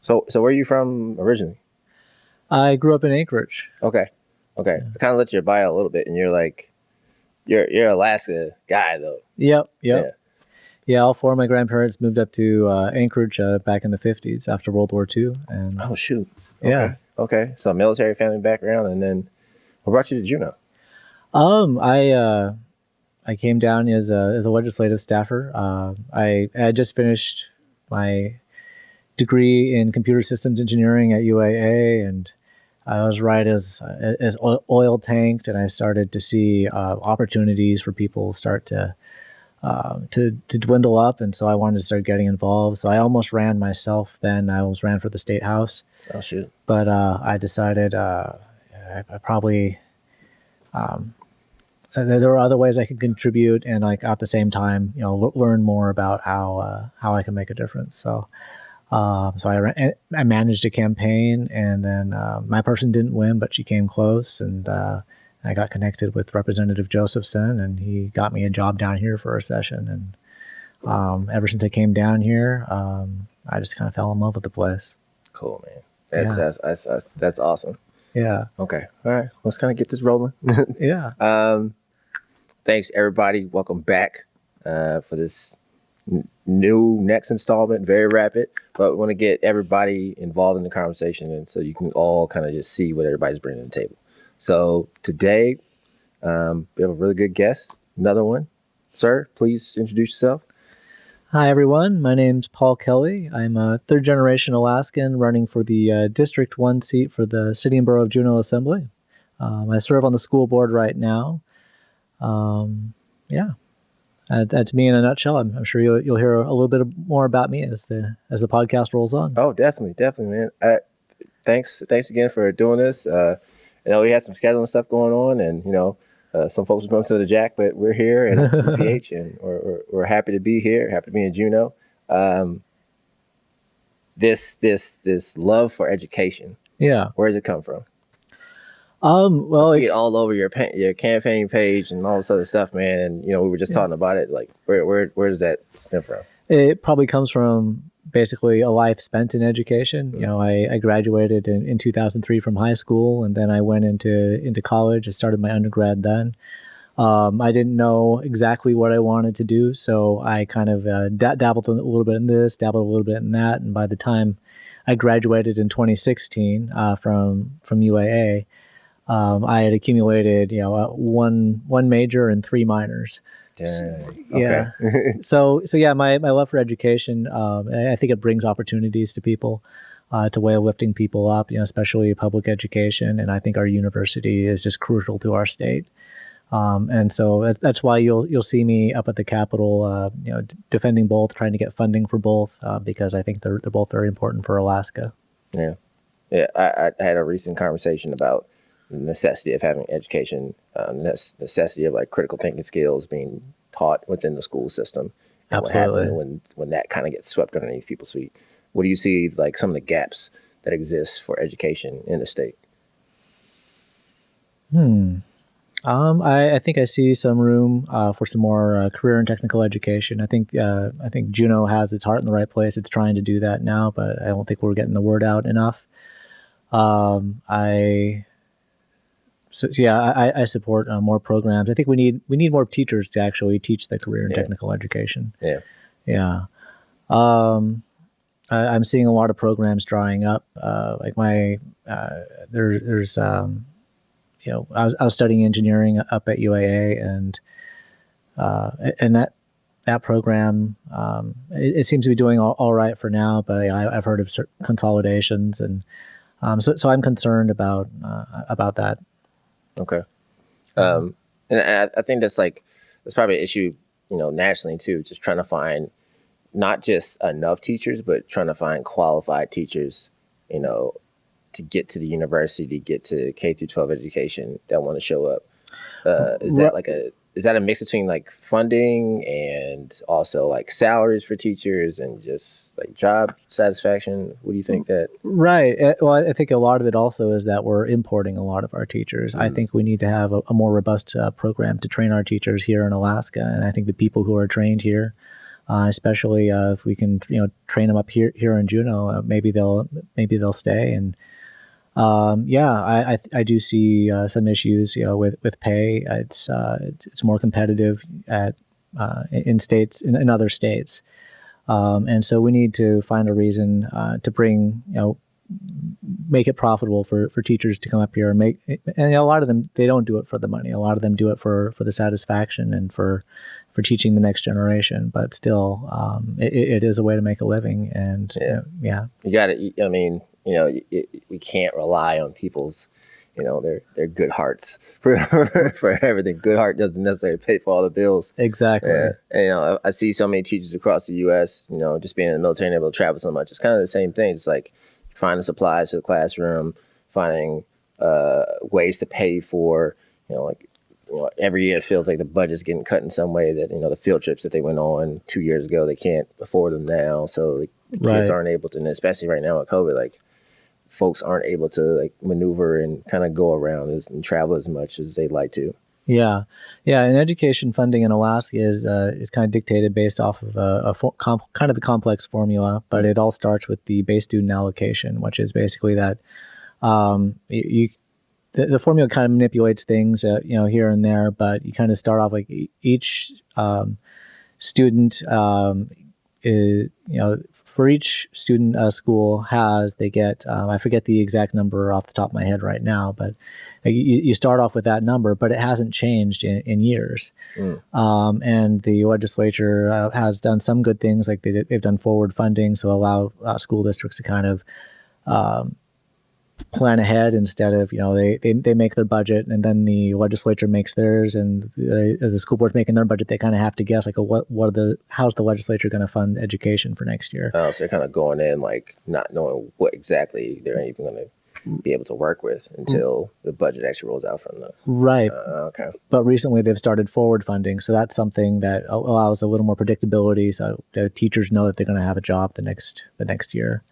So where are you from originally? I grew up in Anchorage. Okay. I kind of looked at your bio a little bit, and you're like, you're an Alaska guy though. Yep. Yeah. Yeah, all four of my grandparents moved up to Anchorage back in the 50s after World War II. And Oh shoot. yeah. Okay. So military family background, and then what brought you to Juneau? I came down as a legislative staffer. I had just finished my degree in computer systems engineering at UAA, and I was right as oil tanked, and I started to see opportunities for people start to dwindle up, and so I wanted to start getting involved. So I almost ran myself. Then I almost ran for the state house. Oh shoot! But I decided I probably there were other ways I could contribute, and like at the same time, learn more about how I can make a difference. So I managed a campaign, and then my person didn't win, but she came close, and I got connected with Representative Josephson, and he got me a job down here for a session. And ever since I came down here, I just kind of fell in love with the place. Cool, man. That's awesome. Yeah. Okay. All right. Let's kind of get this rolling. Yeah. Thanks, everybody. Welcome back for this new next installment. Very rapid, but we want to get everybody involved in the conversation, and so you can all kind of just see what everybody's bringing to the table. So today, we have a really good guest. Another one. Sir, please introduce yourself. Hi, everyone. My name's Paul Kelly. I'm a third-generation Alaskan running for the District 1 seat for the City and Borough of Juneau Assembly. I serve on the school board right now. Yeah, that's me in a nutshell. I'm sure you'll hear a little bit more about me as the podcast rolls on. Oh, definitely, man. Thanks again for doing this. We had some scheduling stuff going on, and some folks were going to the Jack, but we're here at UPH, and we're happy to be here. Happy to be in Juneau. This love for education. Yeah. Where does it come from? Well, I see it all over your campaign page and all this other stuff, man. And we were just talking about it. Like, where does that stem from? It probably comes from basically a life spent in education. I graduated in 2003 from high school, and then I went into college. I started my undergrad then. I didn't know exactly what I wanted to do, so I kind of dabbled a little bit in this, dabbled a little bit in that, and by the time I graduated in 2016 from UAA, I had accumulated, one major and 3 minors. Dang. Yeah. Okay. So yeah, my love for education, I think it brings opportunities to people. It's a way of lifting people up, especially public education. And I think our university is just crucial to our state. And so that's why you'll see me up at the Capitol, defending both, trying to get funding for both, because I think they're both very important for Alaska. Yeah. I had a recent conversation about the necessity of having education, necessity of like critical thinking skills being taught within the school system. And Absolutely. What happens when that kind of gets swept underneath people's feet? What do you see like some of the gaps that exist for education in the state? I think I see some room for some more career and technical education. I think Juneau has its heart in the right place. It's trying to do that now, but I don't think we're getting the word out enough. I support more programs. I think we need more teachers to actually teach the career and technical education. Yeah. I'm seeing a lot of programs drying up. Like there's I was studying engineering up at UAA, and that program it seems to be doing all right for now. But I've heard of certain consolidations, and so I'm concerned about that. Okay. And I think that's probably an issue, nationally too, just trying to find not just enough teachers, but trying to find qualified teachers, to get to the university, to get to K through 12 education that want to show up. Is that a mix between like funding and also like salaries for teachers and just like job satisfaction? What do you think that? Right. Well, I think a lot of it also is that we're importing a lot of our teachers. I think we need to have a more robust program to train our teachers here in Alaska. And I think the people who are trained here especially if we can train them up here in Juneau. Maybe they'll stay. And I do see some issues with pay. It's more competitive in other states. And so we need to find a reason to make it profitable for teachers to come up here and a lot of them, they don't do it for the money. A lot of them do it for the satisfaction and for teaching the next generation. But still, it is a way to make a living. And you got it. I mean, we can't rely on people's, their good hearts for everything. Good heart doesn't necessarily pay for all the bills. Exactly. And, I see so many teachers across the U.S., just being in the military and able to travel so much. It's kind of the same thing. It's like finding supplies for the classroom, finding ways to pay for, every year it feels like the budget's getting cut in some way that, the field trips that they went on 2 years ago, they can't afford them now. So the kids aren't able to, and especially right now with COVID, like folks aren't able to like maneuver and kind of go around and travel as much as they'd like to. Yeah. And education funding in Alaska is kind of dictated based off of kind of a complex formula, but it all starts with the base student allocation, which is basically that the formula kind of manipulates things, here and there, but you kind of start off like each student for each student school they get, I forget the exact number off the top of my head right now, but you start off with that number, but it hasn't changed in years. And the legislature has done some good things, like they've done forward funding, so allow school districts to kind of plan ahead instead of, they make their budget and then the legislature makes theirs, and as the school board's making their budget, they kind of have to guess like how's the legislature going to fund education for next year. So they're kind of going in like not knowing what exactly they're even going to be able to work with until the budget actually rolls out from them. Right. Okay. But recently they've started forward funding, so that's something that allows a little more predictability, so the teachers know that they're going to have a job the next year.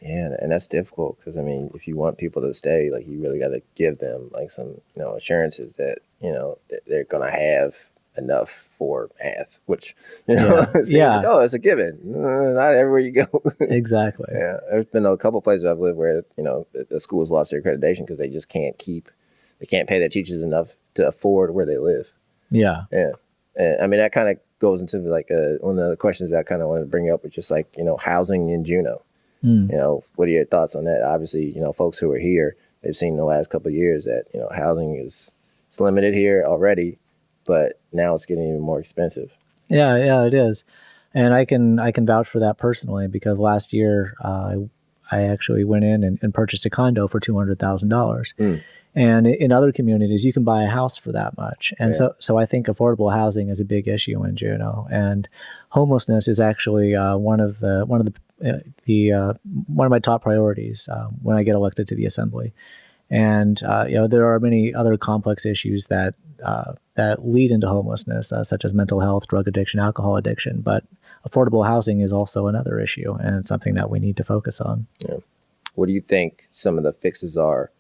Yeah, and that's difficult because, I mean, if you want people to stay, like, you really got to give them, like, some, assurances that, that they're going to have enough for math, which, seems like, oh, it's a given. Not everywhere you go. Exactly. Yeah, there's been a couple places I've lived where, the schools lost their accreditation because they just can't pay their teachers enough to afford where they live. Yeah. Yeah. And, I mean, that kind of goes into, like, one of the questions that I kind of wanted to bring up, which is, like, housing in Juneau. What are your thoughts on that? Obviously, folks who are here, they've seen in the last couple of years that, housing is limited here already, but now it's getting even more expensive. Yeah, it is. And I can vouch for that personally, because last year I actually went in and purchased a condo for $200,000. And in other communities, you can buy a house for that much. And so I think affordable housing is a big issue in Juneau, and homelessness is actually one of my top priorities when I get elected to the assembly. And there are many other complex issues that lead into homelessness, such as mental health, drug addiction, alcohol addiction. But affordable housing is also another issue, and it's something that we need to focus on. Yeah. What do you think some of the fixes are?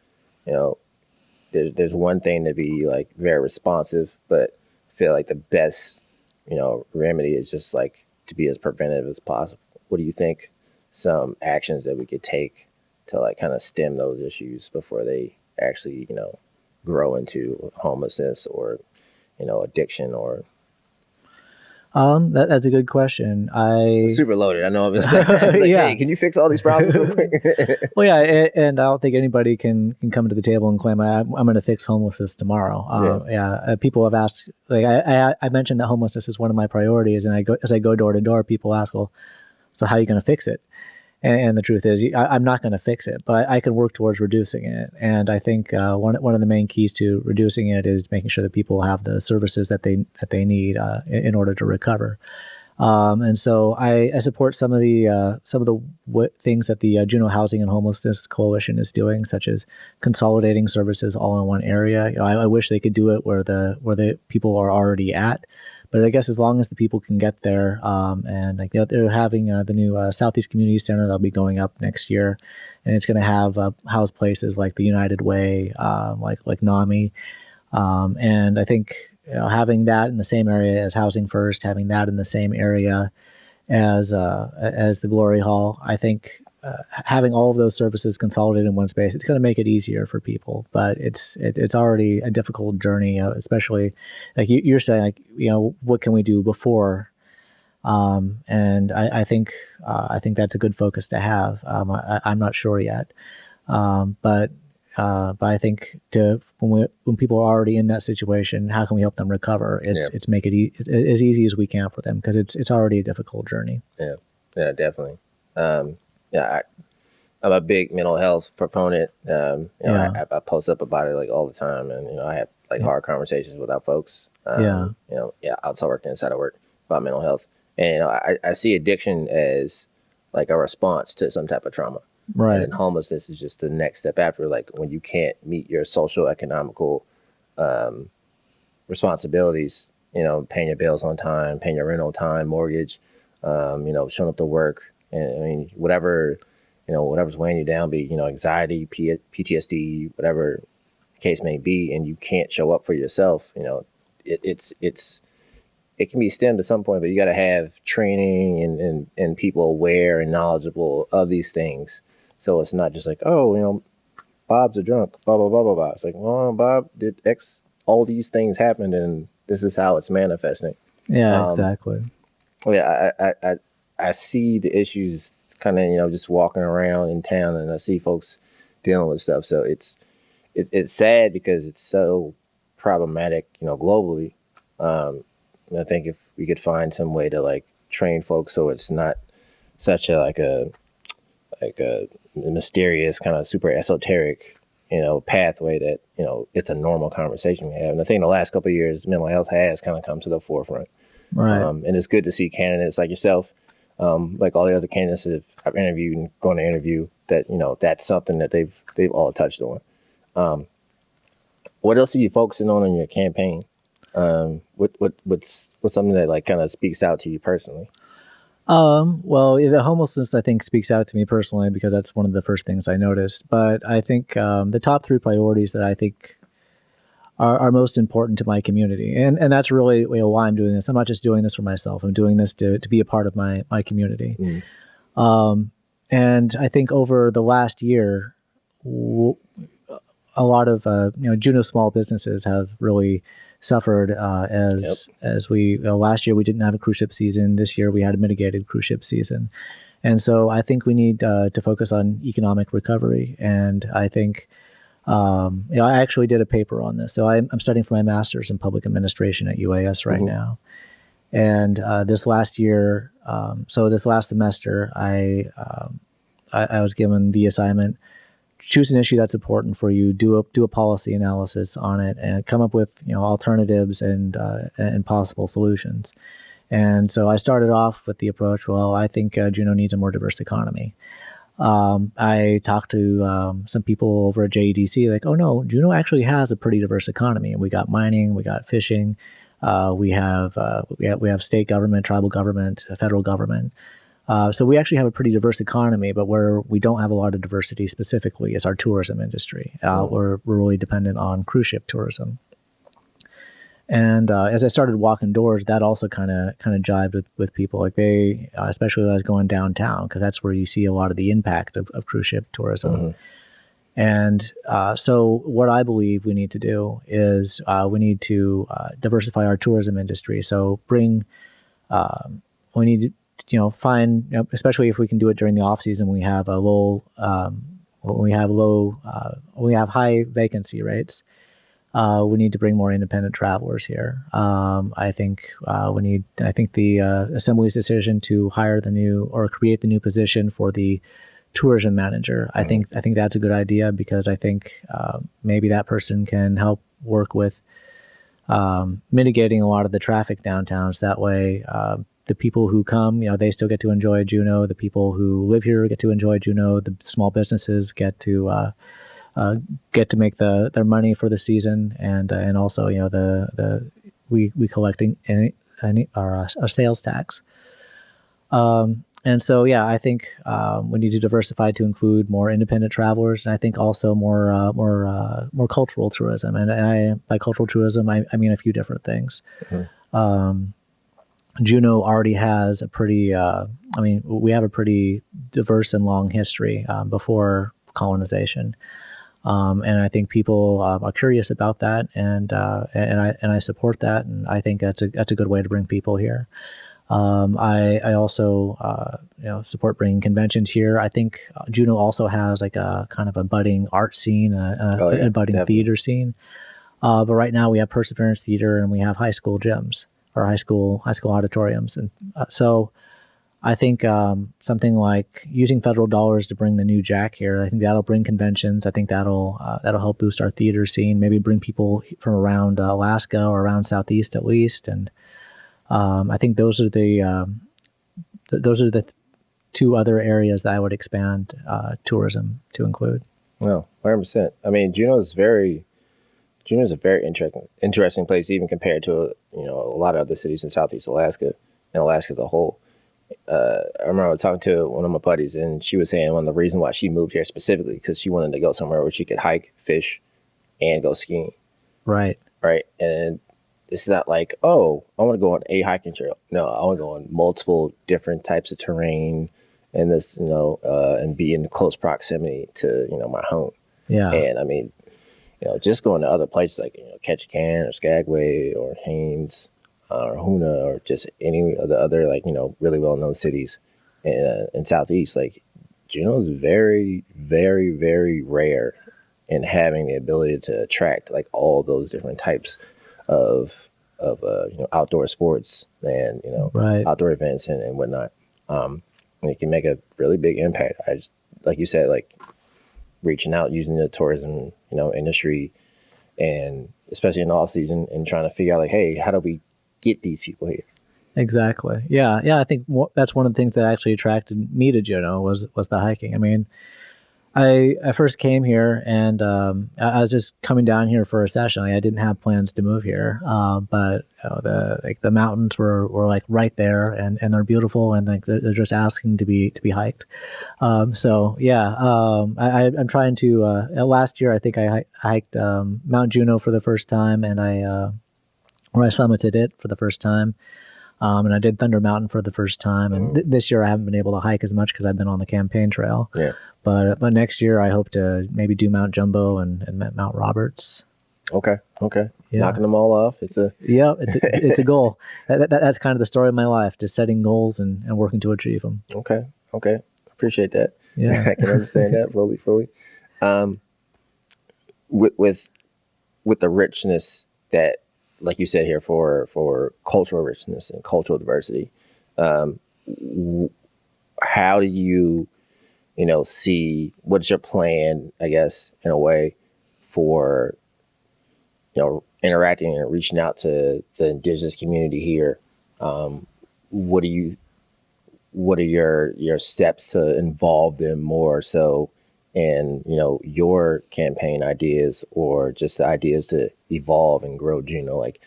There's one thing to be like very responsive, but I feel like the best, remedy is just like to be as preventive as possible. What do you think some actions that we could take to like kind of stem those issues before they actually, grow into homelessness or, addiction or? That's a good question. Super loaded. I know I'm just like, hey, can you fix all these problems real quick? Well, yeah, and I don't think anybody can come to the table and claim I'm going to fix homelessness tomorrow. People have asked, like I mentioned that homelessness is one of my priorities, and as I go door to door, people ask, well, so how are you going to fix it? And the truth is, I'm not going to fix it, but I can work towards reducing it. And I think one of the main keys to reducing it is making sure that people have the services that they need in order to recover. And so I support some of the things that the Juneau Housing and Homelessness Coalition is doing, such as consolidating services all in one area. I wish they could do it where the people are already at. But I guess as long as the people can get there, and they're having the new Southeast Community Center that'll be going up next year, and it's going to have house places like the United Way, like NAMI, and I think having that in the same area as Housing First, having that in the same area as the Glory Hall, I think having all of those services consolidated in one space, it's going to make it easier for people. But it's already a difficult journey, especially like you're saying, like, what can we do before? And I think that's a good focus to have. I'm not sure yet, but I think when people are already in that situation, how can we help them recover? It's make it as easy as we can for them, because it's already a difficult journey. Yeah, definitely. I'm a big mental health proponent. I post up about it like all the time, and I have like hard conversations with our folks. Outside work and inside of work about mental health, and I see addiction as like a response to some type of trauma. Right. And then homelessness is just the next step after, like when you can't meet your social economical responsibilities, paying your bills on time, paying your rent on time, mortgage, showing up to work. And I mean, whatever's weighing you down, be, anxiety, PTSD, whatever the case may be, and you can't show up for yourself, it can be stemmed at some point, but you got to have training and people aware and knowledgeable of these things. So it's not just like, Bob's a drunk, blah, blah, blah, blah, blah. It's like, well, Bob did X, all these things happened, and this is how it's manifesting. Yeah, exactly. I see the issues kind of, just walking around in town, and I see folks dealing with stuff. So it's sad because it's so problematic, globally. I think if we could find some way to like train folks so it's not such a mysterious kind of super esoteric, pathway that, it's a normal conversation we have. And I think the last couple of years, mental health has kind of come to the forefront. Right. And it's good to see candidates like yourself, like all the other candidates that I've interviewed and going to interview, that, that's something that they've all touched on. What else are you focusing on in your campaign? What's something that like kind of speaks out to you personally? Well, the homelessness, I think, speaks out to me personally because that's one of the first things I noticed. But I think the top 3 priorities that I think are most important to my community, and that's really why I'm doing this. I'm not just doing this for myself. I'm doing this to be a part of my community. Mm. And I think over the last year, a lot of Juneau small businesses have really suffered as we last year we didn't have a cruise ship season. This year we had a mitigated cruise ship season, and so I think we need to focus on economic recovery. And I think I actually did a paper on this. So I'm studying for my master's in public administration at UAS right now. And this last year, this last semester, I was given the assignment: choose an issue that's important for you, do a policy analysis on it, and come up with alternatives and possible solutions. And so I started off with the approach, well, I think Juneau needs a more diverse economy. I talked to some people over at JEDC, like, oh no, Juneau actually has a pretty diverse economy. We got mining, we got fishing, we have state government, tribal government, federal government. So we actually have a pretty diverse economy, but where we don't have a lot of diversity specifically is our tourism industry. We're really dependent on cruise ship tourism. And as I started walking doors, that also kind of jived with people. Like they, especially when I was going downtown, because that's where you see a lot of the impact of cruise ship tourism. Mm-hmm. And so what I believe we need to do is we need to diversify our tourism industry. So we need to find, especially if we can do it during the off season, we have high vacancy rates. We need to bring more independent travelers here. I think the Assembly's decision to hire create the new position for the tourism manager. I think that's a good idea, because I think maybe that person can help work with mitigating a lot of the traffic downtowns. That way, the people who come, they still get to enjoy Juneau. The people who live here get to enjoy Juneau. The small businesses get to make their money for the season, and also we collecting our sales tax. And so, yeah, I think we need to diversify to include more independent travelers, and I think also more cultural tourism. And by cultural tourism, I mean a few different things. Juneau already has a pretty, we have a pretty diverse and long history before colonization. And I think people are curious about that, and I support that, and I think that's a good way to bring people here. I also support bringing conventions here. I think Juneau also has like a kind of a budding art scene, a budding definitely. theater scene. But right now we have Perseverance Theater and we have high school gyms or high school auditoriums, and so I think something like using federal dollars to bring the new Jack here, I think that'll bring conventions. I think that'll help boost our theater scene. Maybe bring people from around Alaska or around Southeast at least, and I think those are the two other areas that I would expand tourism to include. No, 100%. I mean, Juneau's a very interesting place, even compared to a lot of other cities in Southeast Alaska and Alaska as a whole. I remember talking to one of my buddies, and she was saying one of the reasons why she moved here specifically because she wanted to go somewhere where she could hike, fish, and go skiing. Right. Right. And it's not like, oh, I want to go on a hiking trail. No, I want to go on multiple different types of terrain and this, and be in close proximity to, my home. Yeah. And I mean, just going to other places like, Ketchikan or Skagway or Haines or Hoonah or just any of the other, like, really well-known cities in Southeast, like Juneau is very, very, very rare in having the ability to attract like all those different types of outdoor sports and Right. outdoor events and whatnot. And it can make a really big impact. I just, like you said, like reaching out, using the tourism industry, and especially in the off season, and trying to figure out like, hey, how do we get these people here? Exactly. Yeah. I think that's one of the things that actually attracted me to Juneau was the hiking. I mean, I first came here and I was just coming down here for a session. I didn't have plans to move here, but the mountains were like right there, and they're beautiful, and like they're just asking to be hiked. So yeah, I'm trying to. Last year, I think I hiked Mount Juneau for the first time, and I summited it for the first time. And I did Thunder Mountain for the first time. And this year I haven't been able to hike as much because I've been on the campaign trail. Yeah. But next year I hope to maybe do Mount Jumbo and Mount Roberts. Okay. Yeah. Knocking them all off. It's a it's a goal. That's kind of the story of my life, just setting goals and working to achieve them. Okay. Appreciate that. Yeah. I can understand that fully. With the richness that, like you said here, for cultural richness and cultural diversity, how do you, see what's your plan, I guess, in a way, for, interacting and reaching out to the indigenous community here? What are your steps to involve them more so in, your campaign ideas, or just the ideas to evolve and grow Juneau? Like,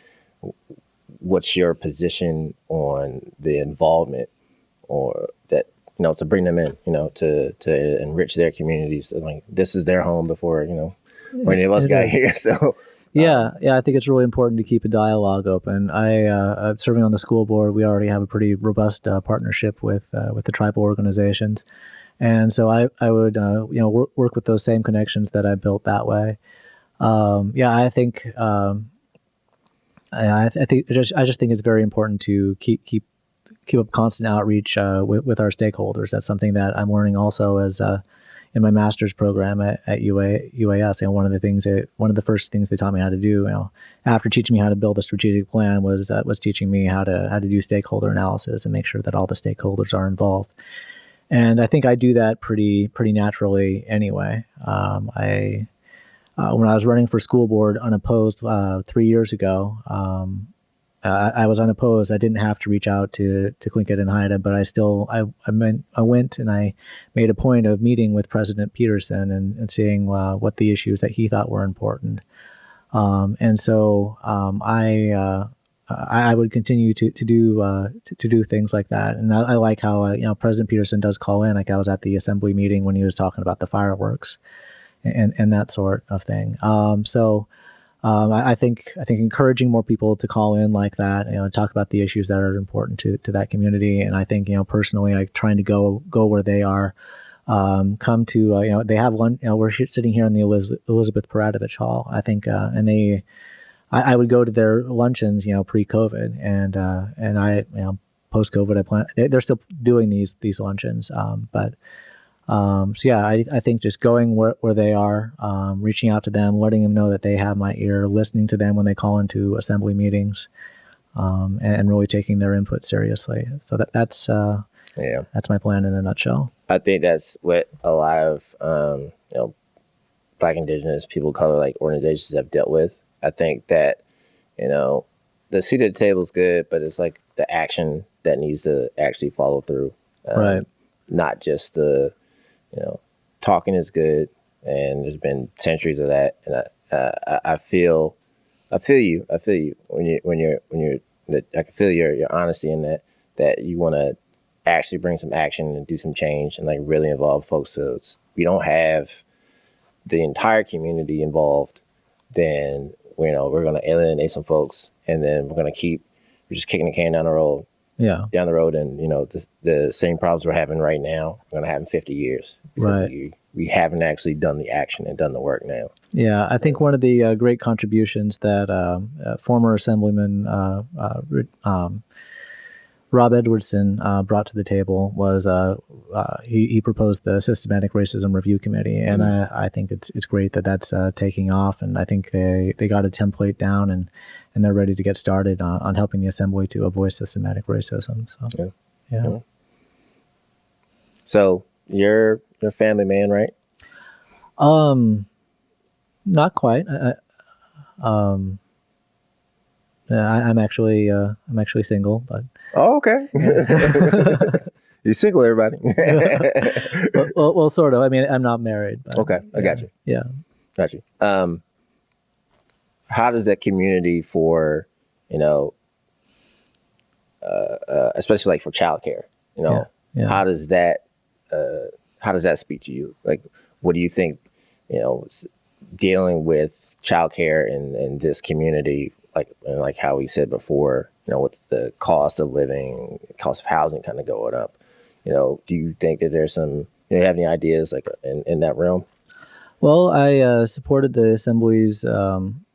what's your position on the involvement, or that, to bring them in, to enrich their communities? Like, this is their home before, or any of us got here. So yeah, I think it's really important to keep a dialogue open. I'm serving on the school board. We already have a pretty robust partnership with the tribal organizations. And so I would, work with those same connections that I built that way. I think, I just think it's very important to keep up constant outreach with our stakeholders. That's something that I'm learning also as in my master's program at UAS. One of the first things they taught me how to do, after teaching me how to build a strategic plan, was teaching me how to do stakeholder analysis and make sure that all the stakeholders are involved. And I think I do that pretty naturally anyway. When I was running for school board unopposed 3 years ago, I was unopposed. I didn't have to reach out to Tlingit and Haida, but I went and I made a point of meeting with President Peterson and seeing what the issues that he thought were important. And so I would continue to do things like that. And I like how President Peterson does call in. Like I was at the assembly meeting when he was talking about the fireworks and that sort of thing. I think encouraging more people to call in like that, talk about the issues that are important to that community. And I think personally, like trying to go where they are, come to they have one. We're sitting here in the Elizabeth Peradovich Hall. I think, and I would go to their luncheons, pre-COVID, and I post-COVID. I plan. They're still doing these luncheons, so yeah, I think just going where they are, reaching out to them, letting them know that they have my ear, listening to them when they call into assembly meetings, and really taking their input seriously. So that's my plan in a nutshell. I think that's what a lot of Black, Indigenous, people of color like organizations have dealt with. I think that the seat at the table is good, but it's like the action that needs to actually follow through. Right. Not just the talking is good, and there's been centuries of that. And I feel you when you're I can feel your honesty in that you want to actually bring some action and do some change and like really involve folks. So we don't have the entire community involved, then we're going to alienate some folks, and then we're just kicking the can down the road. Yeah. Down the road, and the same problems we're having right now we're going to have in 50 years. Right. We haven't actually done the action and done the work now. Yeah, I think one of the great contributions that former Assemblyman Rob Edwardson brought to the table was he proposed the Systematic Racism Review Committee, and I think it's great that that's taking off, and I think they got a template down and they're ready to get started on helping the Assembly to avoid systematic racism. So yeah. So you're a family man, right? Not quite. I'm actually single, but. Oh, okay. You're single, everybody. well, sort of. I mean, I'm not married. But, okay, I got you. Yeah, got you. How does that community for, especially like for childcare, how does that speak to you? Like, what do you think, dealing with childcare in this community, like how we said before, with the cost of living, cost of housing kind of going up, do you think that there's some, you have any ideas like in that realm? Well, I supported the Assembly's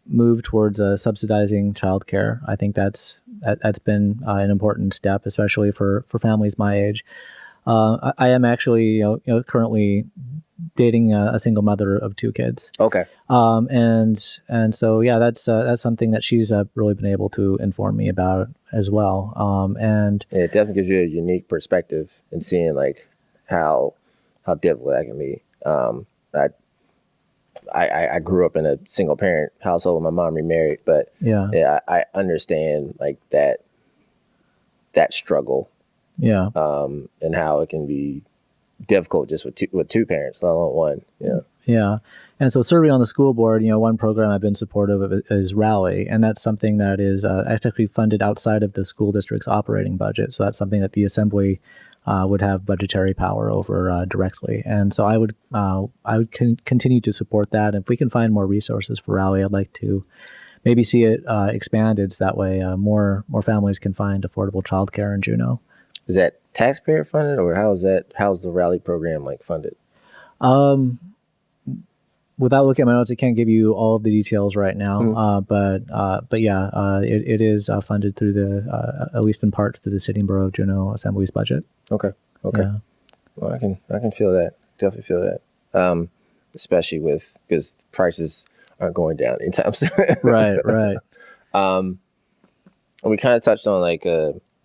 move towards subsidizing childcare. I think that's been an important step, especially for families my age. I am actually currently dating a single mother of 2 kids. Okay. And so yeah, that's something that she's really been able to inform me about as well. And yeah, it definitely gives you a unique perspective in seeing like how difficult that can be. I grew up in a single parent household with my mom remarried, but yeah, I understand like that struggle. Yeah. And how it can be difficult just with two parents, let alone one. Yeah. Yeah. And so serving on the school board, one program I've been supportive of is Rally. And that's something that is actually funded outside of the school district's operating budget. So that's something that the Assembly would have budgetary power over directly. And so I would continue to support that. If we can find more resources for Rally, I'd like to maybe see it expanded. So that way more families can find affordable childcare in Juneau. Is that taxpayer funded, or how's the Rally program like funded? Without looking at my notes, I can't give you all of the details right now. But yeah, it is funded through at least in part through the City and Borough of Juneau Assembly's budget. Okay. Yeah. Well, I can feel that. Definitely feel that. Especially because prices aren't going down anytime soon. Right. And we kind of touched on like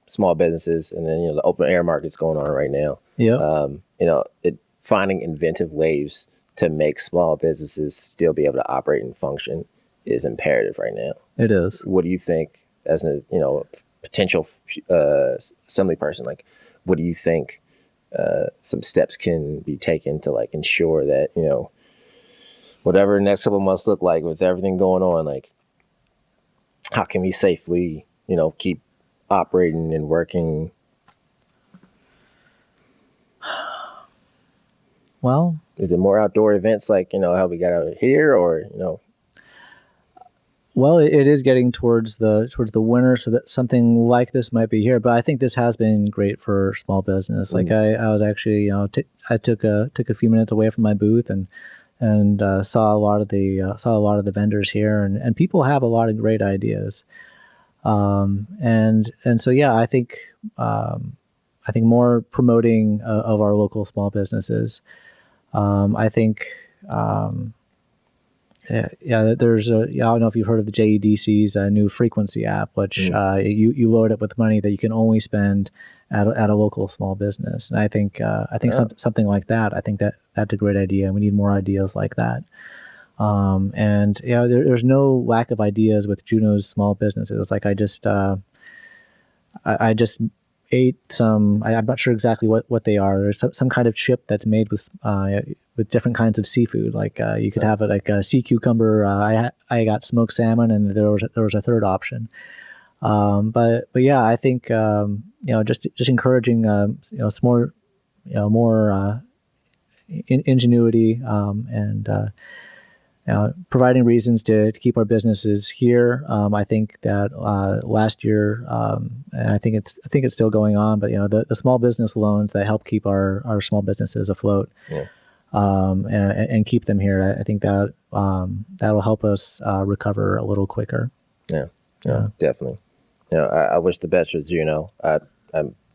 small businesses, and then the open air market's going on right now. Yeah. Finding inventive ways to make small businesses still be able to operate and function is imperative right now. It is. What do you think, as a potential assembly person? Like, what do you think some steps can be taken to like ensure that whatever the next couple of months look like with everything going on, like how can we safely keep operating and working? Well, is it more outdoor events like, how we got out here, or, Well, it is getting towards the winter, so that something like this might be here. But I think this has been great for small business. Like I was actually, I took a few minutes away from my booth and saw a lot of the vendors here, and people have a lot of great ideas. And so yeah, I think more promoting of our local small businesses. I think. There's I don't know if you've heard of the JEDC's new frequency app, which you load it with money that you can only spend at a local small business. And I think something like that. I think that's a great idea. We need more ideas like that. And there's no lack of ideas with Juneau's small businesses. Like I just ate some. I'm not sure exactly what they are. There's some kind of chip that's made with different kinds of seafood. Like you could have it like a sea cucumber. I got smoked salmon, and there was a third option. But yeah, I think just encouraging some more ingenuity and providing reasons to keep our businesses here. I think that last year, and I think it's still going on, but the small business loans that help keep our small businesses afloat, and keep them here. I think that that'll help us recover a little quicker. Yeah, definitely. I wish the best for Juneau. I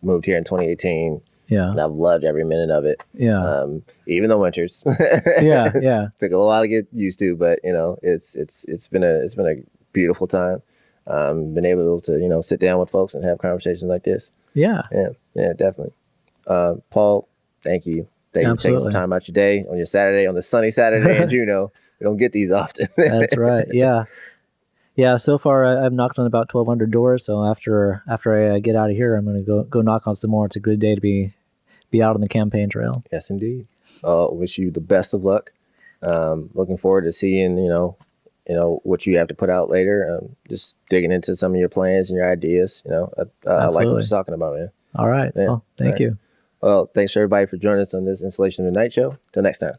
moved here in 2018. Yeah. And I've loved every minute of it. Yeah. Even the winters. Yeah. Took a while to get used to, but it's been a beautiful time. Been able to sit down with folks and have conversations like this. Yeah. Yeah, definitely. Paul, thank you. Thank you for taking some time out your day on your Saturday, on the sunny Saturday in Juneau. We don't get these often. That's right. Yeah. Yeah, so far I've knocked on about 1,200 doors. So after I get out of here, I'm going to go knock on some more. It's a good day to be out on the campaign trail. Yes, indeed. Wish you the best of luck. Looking forward to seeing what you have to put out later. Just digging into some of your plans and your ideas. I like what you're talking about, man. All right. Yeah. Well, thank you. Well, thanks for everybody for joining us on this installation of the Night Show. Till next time.